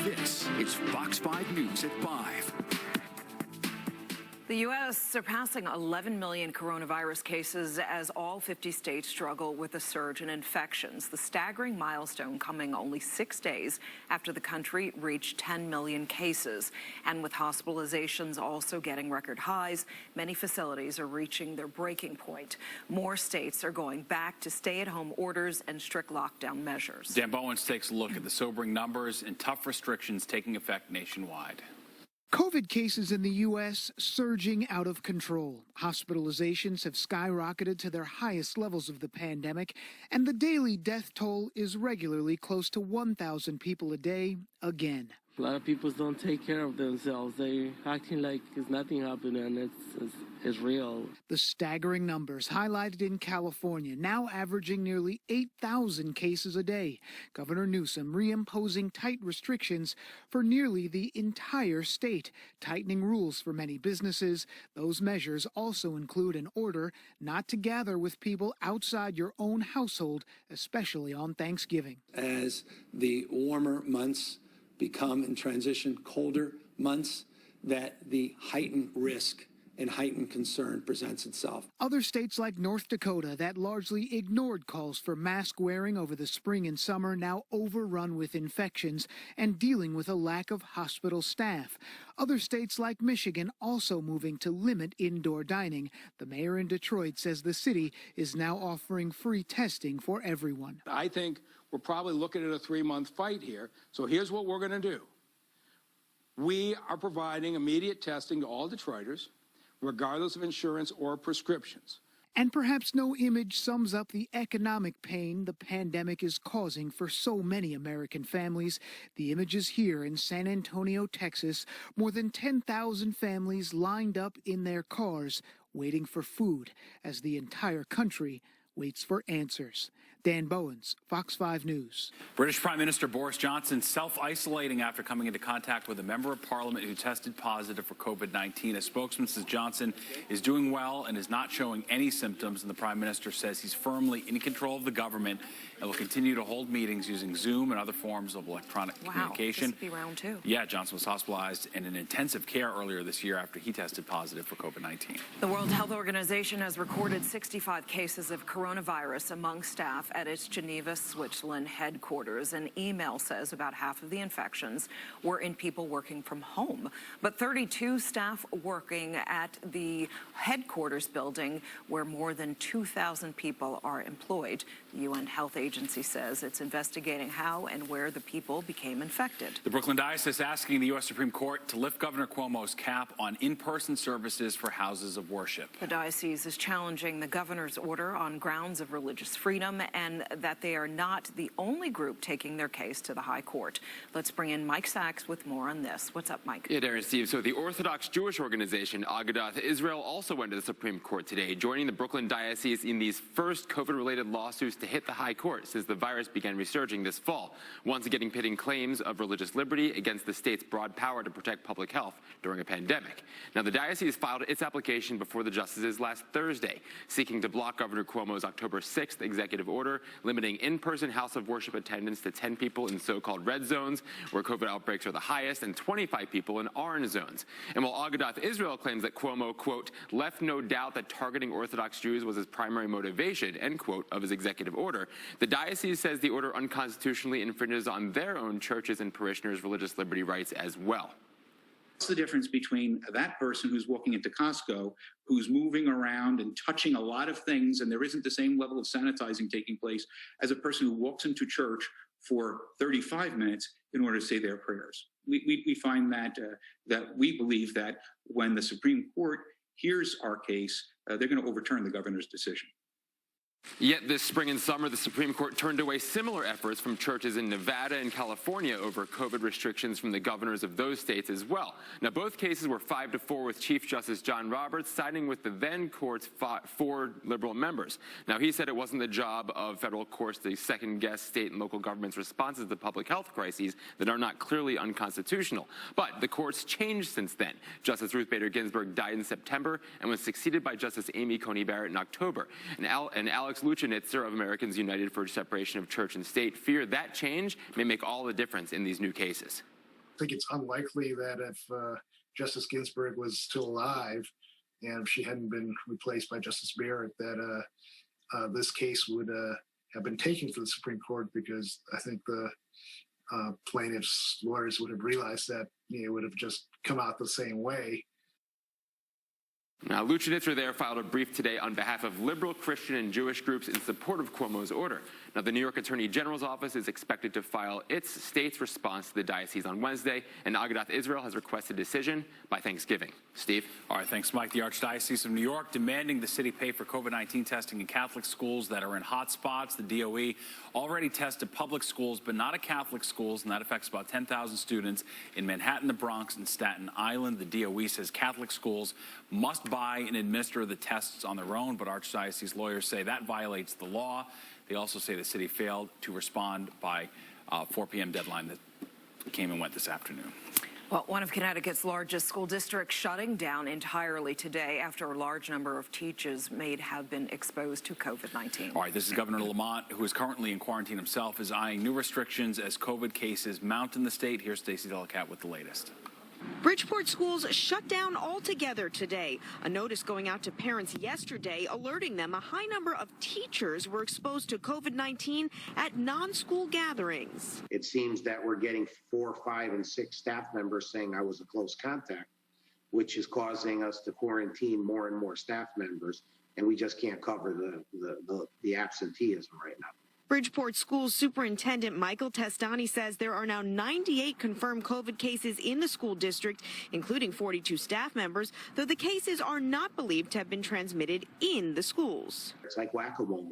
This is Fox 5 News at 5. The U.S. surpassing 11 million coronavirus cases as all 50 states struggle with a surge in infections. The staggering milestone coming only 6 days after the country reached 10 million cases. And with hospitalizations also getting record highs, many facilities are reaching their breaking point. More states are going back to stay-at-home orders and strict lockdown measures. Dan Bowens takes a look at the sobering numbers and tough restrictions taking effect nationwide. COVID cases in the U.S. surging out of control. Hospitalizations have skyrocketed to their highest levels of the pandemic, and the daily death toll is regularly close to 1,000 people a day again. A lot of people don't take care of themselves. They're acting like it's nothing happened, and it's real. The staggering numbers highlighted in California, now averaging nearly 8,000 cases a day. Governor Newsom reimposing tight restrictions for nearly the entire state, tightening rules for many businesses. Those measures also include an order not to gather with people outside your own household, especially on Thanksgiving. As the warmer months become and transition colder months, that the heightened risk and heightened concern presents itself. Other states like North Dakota that largely ignored calls for mask wearing over the spring and summer now overrun with infections and dealing with a lack of hospital staff. Other states like Michigan also moving to limit indoor dining. The mayor in Detroit says the city is now offering free testing for everyone. I think we're probably looking at a 3-month fight here. So here's what we're going to do. We are providing immediate testing to all Detroiters, regardless of insurance or prescriptions. And perhaps no image sums up the economic pain the pandemic is causing for so many American families. The image is here in San Antonio, Texas. More than 10,000 families lined up in their cars, waiting for food as the entire country waits for answers. Dan Bowens, Fox 5 News. British Prime Minister Boris Johnson self-isolating after coming into contact with a member of parliament who tested positive for COVID-19. A spokesman says Johnson is doing well and is not showing any symptoms, and the Prime Minister says he's firmly in control of the government and will continue to hold meetings using Zoom and other forms of electronic communication. This would be round 2. Yeah, Johnson was hospitalized and in intensive care earlier this year after he tested positive for COVID-19. The World Health Organization has recorded 65 cases of coronavirus among staff at its Geneva, Switzerland headquarters. An email says about half of the infections were in people working from home, but 32 staff working at the headquarters building where more than 2,000 people are employed. The UN Health Agency says it's investigating how and where the people became infected. The Brooklyn Diocese asking the U.S. Supreme Court to lift Governor Cuomo's cap on in-person services for houses of worship. The diocese is challenging the governor's order on grounds of religious freedom and that they are not the only group taking their case to the High Court. Let's bring in Mike Sachs with more on this. What's up, Mike? Yeah, Darren, Steve. So the Orthodox Jewish organization Agudath Israel also went to the Supreme Court today, joining the Brooklyn Diocese in these first COVID-related lawsuits to hit the High Court since the virus began resurging this fall, once again pitting claims of religious liberty against the state's broad power to protect public health during a pandemic. Now, the diocese filed its application before the justices last Thursday, seeking to block Governor Cuomo's October 6th executive order limiting in-person house of worship attendance to 10 people in so-called red zones, where COVID outbreaks are the highest, and 25 people in orange zones. And while Agudath Israel claims that Cuomo, quote, left no doubt that targeting Orthodox Jews was his primary motivation, end quote, of his executive order, the diocese says the order unconstitutionally infringes on their own churches and parishioners' religious liberty rights as well. What's the difference between that person who's walking into Costco, who's moving around and touching a lot of things, and there isn't the same level of sanitizing taking place, as a person who walks into church for 35 minutes in order to say their prayers? We find that we believe that when the Supreme Court hears our case, they're going to overturn the governor's decision. Yet this spring and summer, the Supreme Court turned away similar efforts from churches in Nevada and California over COVID restrictions from the governors of those states as well. Now, both cases were 5-4 with Chief Justice John Roberts siding with the then court's 4 liberal members. Now, he said it wasn't the job of federal courts to second-guess state and local governments' responses to public health crises that are not clearly unconstitutional. But the court's changed since then. Justice Ruth Bader Ginsburg died in September and was succeeded by Justice Amy Coney Barrett in October. And Alex Luchanitzer of Americans United for Separation of Church and State fear that change may make all the difference in these new cases. think it's unlikely that if Justice Ginsburg was still alive and if she hadn't been replaced by Justice Barrett, that this case would have been taken for the Supreme Court, because I think the plaintiffs' lawyers would have realized that it would have just come out the same way. Now, Lucianitzer there filed a brief today on behalf of liberal, Christian, and Jewish groups in support of Cuomo's order. Now, the New York Attorney General's office is expected to file its state's response to the diocese on Wednesday, and Agadah Israel has requested a decision by Thanksgiving. Steve? All right, thanks, Mike. The Archdiocese of New York demanding the city pay for COVID-19 testing in Catholic schools that are in hot spots. The DOE already tested public schools, but not at Catholic schools, and that affects about 10,000 students in Manhattan, the Bronx, and Staten Island. The DOE says Catholic schools must buy and administer the tests on their own, but Archdiocese lawyers say that violates the law. They also say the city failed to respond by 4 p.m. deadline that came and went this afternoon. Well, one of Connecticut's largest school districts shutting down entirely today after a large number of teachers may have been exposed to COVID-19. All right, this is Governor Lamont, who is currently in quarantine himself, is eyeing new restrictions as COVID cases mount in the state. Here's Stacey Delikat with the latest. Bridgeport schools shut down altogether today. A notice going out to parents yesterday alerting them a high number of teachers were exposed to COVID-19 at non-school gatherings. It seems that we're getting 4, 5, and 6 staff members saying I was a close contact, which is causing us to quarantine more and more staff members, and we just can't cover the absenteeism right now. Bridgeport School Superintendent Michael Testani says there are now 98 confirmed COVID cases in the school district, including 42 staff members, though the cases are not believed to have been transmitted in the schools. It's like whack-a-mole.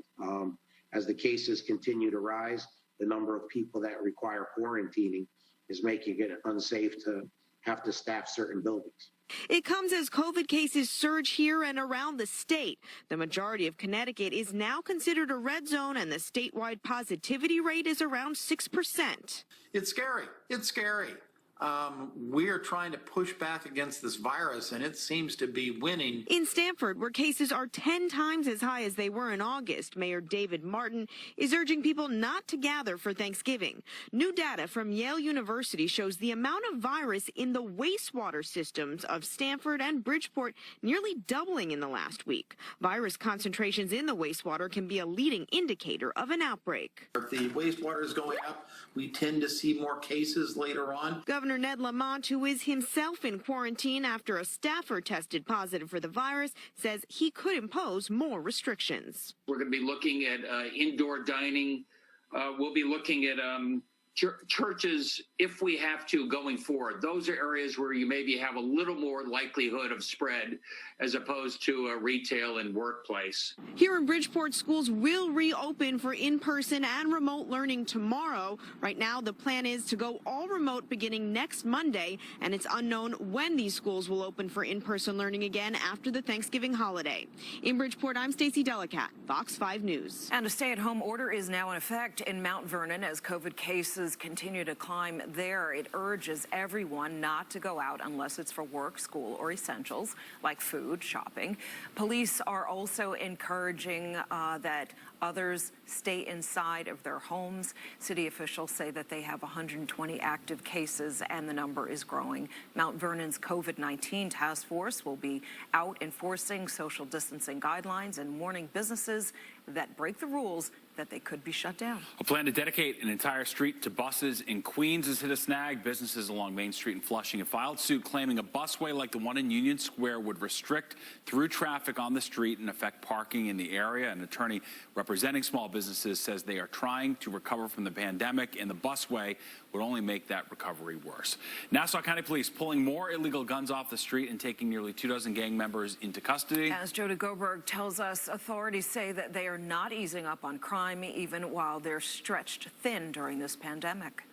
As the cases continue to rise, the number of people that require quarantining is making it unsafe to have to staff certain buildings. It comes as COVID cases surge here and around the state. The majority of Connecticut is now considered a red zone, and the statewide positivity rate is around 6%. It's scary. It's scary. We are trying to push back against this virus, and it seems to be winning. In Stamford, where cases are 10 times as high as they were in August, Mayor David Martin is urging people not to gather for Thanksgiving. New data from Yale University shows the amount of virus in the wastewater systems of Stamford and Bridgeport nearly doubling in the last week. Virus concentrations in the wastewater can be a leading indicator of an outbreak. If the wastewater is going up, we tend to see more cases later on. Governor Ned Lamont, who is himself in quarantine after a staffer tested positive for the virus, says he could impose more restrictions. We're going to be looking at indoor dining. We'll be looking at churches, if we have to, going forward. Those are areas where you maybe have a little more likelihood of spread as opposed to a retail and workplace. Here in Bridgeport, schools will reopen for in-person and remote learning tomorrow. Right now, the plan is to go all remote beginning next Monday, and it's unknown when these schools will open for in-person learning again after the Thanksgiving holiday. In Bridgeport, I'm Stacey Delikat, Fox 5 News. And a stay-at-home order is now in effect in Mount Vernon as COVID cases continue to climb there. It urges everyone not to go out unless it's for work, school, or essentials like food, shopping. Police are also encouraging that others stay inside of their homes. City officials say that they have 120 active cases and the number is growing. Mount Vernon's COVID-19 task force will be out enforcing social distancing guidelines and warning businesses that break the rules that they could be shut down. A plan to dedicate an entire street to buses in Queens has hit a snag. Businesses along Main Street in Flushing have filed suit claiming a busway like the one in Union Square would restrict through traffic on the street and affect parking in the area. An attorney representing small businesses says they are trying to recover from the pandemic, and the busway would only make that recovery worse. Nassau County Police pulling more illegal guns off the street and taking nearly 24 gang members into custody. As Jodi Goldberg tells us, authorities say that they are not easing up on crime even while they're stretched thin during this pandemic.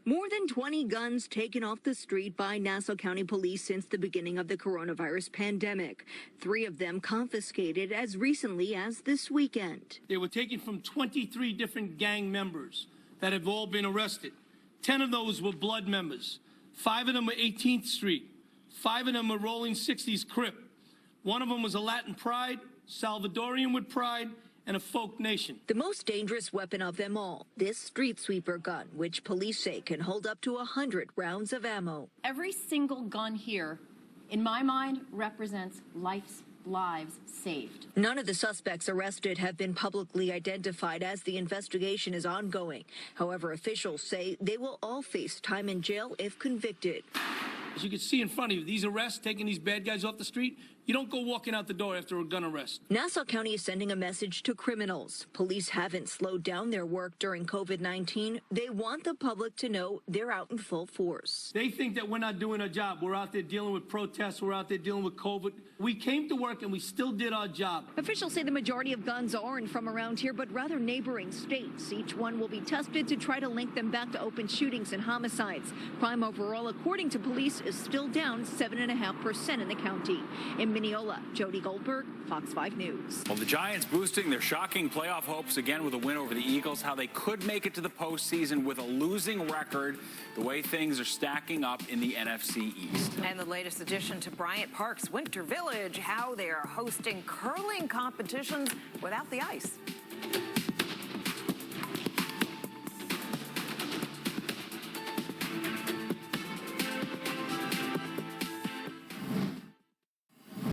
More than 20 guns taken off the street by Nassau County Police since the beginning of the coronavirus pandemic. 3 of them confiscated as recently as this weekend. They were taken from 23 different gang members that have all been arrested. 10 of those were blood members. 5 of them were 18th Street. 5 of them were Rolling 60s Crip. 1 of them was a Latin Pride, Salvadorian with Pride, and a folk nation. The most dangerous weapon of them all, this street sweeper gun, which police say can hold up to 100 rounds of ammo. Every single gun here, in my mind, represents lives saved. None of the suspects arrested have been publicly identified as the investigation is ongoing. However, officials say they will all face time in jail if convicted. As you can see in front of you, these arrests, taking these bad guys off the street, you don't go walking out the door after a gun arrest. Nassau County is sending a message to criminals. Police haven't slowed down their work during COVID-19. They want the public to know they're out in full force. They think that we're not doing our job. We're out there dealing with protests. We're out there dealing with COVID. We came to work and we still did our job. Officials say the majority of guns aren't from around here, but rather neighboring states. Each one will be tested to try to link them back to open shootings and homicides. Crime overall, according to police, is still down 7.5% in the county. In Mineola, Jodi Goldberg, Fox 5 News. Well, the Giants boosting their shocking playoff hopes again with a win over the Eagles. How they could make it to the postseason with a losing record, the way things are stacking up in the NFC East. And the latest addition to Bryant Park's Winter Village, how they are hosting curling competitions without the ice.